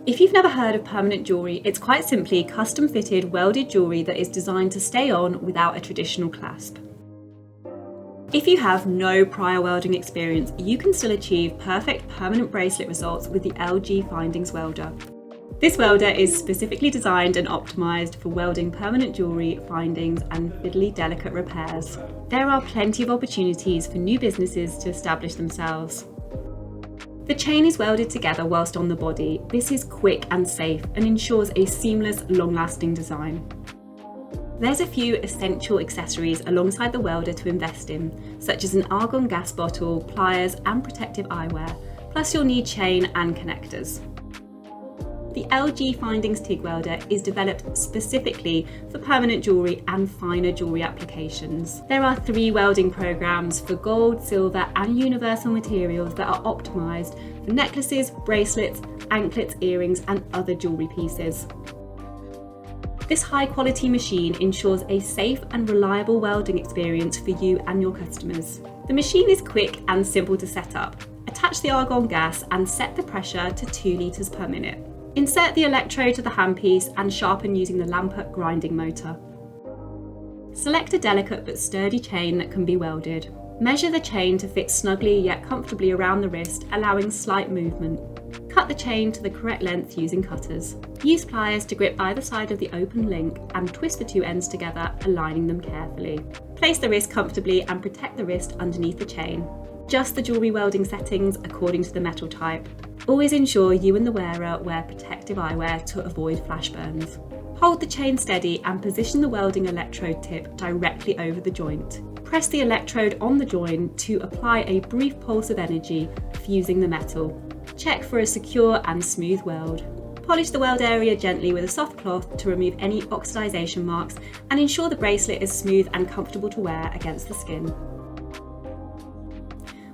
If you've never heard of permanent jewellery, it's quite simply custom fitted welded jewellery that is designed to stay on without a traditional clasp. If you have no prior welding experience, you can still achieve perfect permanent bracelet results with the LG Findings Welder. This welder is specifically designed and optimised for welding permanent jewellery, findings and fiddly delicate repairs. There are plenty of opportunities for new businesses to establish themselves. The chain is welded together whilst on the body. This is quick and safe and ensures a seamless, long-lasting design. There's a few essential accessories alongside the welder to invest in, such as an argon gas bottle, pliers and protective eyewear, plus you'll need chain and connectors. The LG Findings TIG Welder is developed specifically for permanent jewellery and finer jewellery applications. There are 3 welding programs for gold, silver and universal materials that are optimised for necklaces, bracelets, anklets, earrings and other jewellery pieces. This high quality machine ensures a safe and reliable welding experience for you and your customers. The machine is quick and simple to set up. Attach the argon gas and set the pressure to 2 litres per minute. Insert the electrode to the handpiece and sharpen using the Lampert grinding motor. Select a delicate but sturdy chain that can be welded. Measure the chain to fit snugly yet comfortably around the wrist, allowing slight movement. Cut the chain to the correct length using cutters. Use pliers to grip either side of the open link and twist the 2 ends together, aligning them carefully. Place the wrist comfortably and protect the wrist underneath the chain. Adjust the jewellery welding settings according to the metal type. Always ensure you and the wearer wear protective eyewear to avoid flash burns. Hold the chain steady and position the welding electrode tip directly over the joint. Press the electrode on the joint to apply a brief pulse of energy, fusing the metal. Check for a secure and smooth weld. Polish the weld area gently with a soft cloth to remove any oxidisation marks and ensure the bracelet is smooth and comfortable to wear against the skin.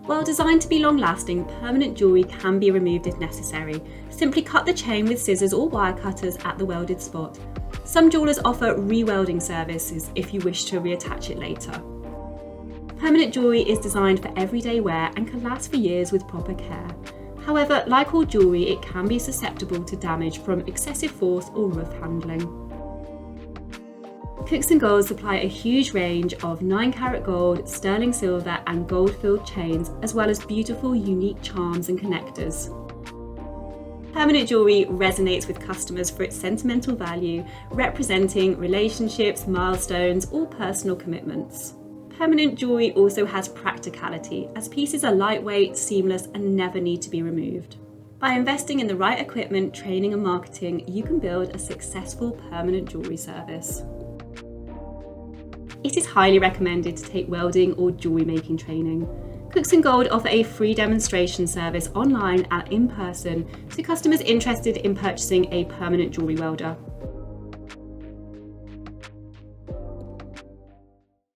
While designed to be long-lasting, permanent jewellery can be removed if necessary. Simply cut the chain with scissors or wire cutters at the welded spot. Some jewellers offer re-welding services if you wish to reattach it later. Permanent jewellery is designed for everyday wear and can last for years with proper care. However, like all jewellery, it can be susceptible to damage from excessive force or rough handling. Cooksongold supply a huge range of 9-carat gold, sterling silver and gold-filled chains, as well as beautiful, unique charms and connectors. Permanent jewellery resonates with customers for its sentimental value, representing relationships, milestones or personal commitments. Permanent jewellery also has practicality, as pieces are lightweight, seamless and never need to be removed. By investing in the right equipment, training and marketing, you can build a successful permanent jewellery service. It is highly recommended to take welding or jewellery making training. Cooksongold offer a free demonstration service online and in person to customers interested in purchasing a permanent jewellery welder.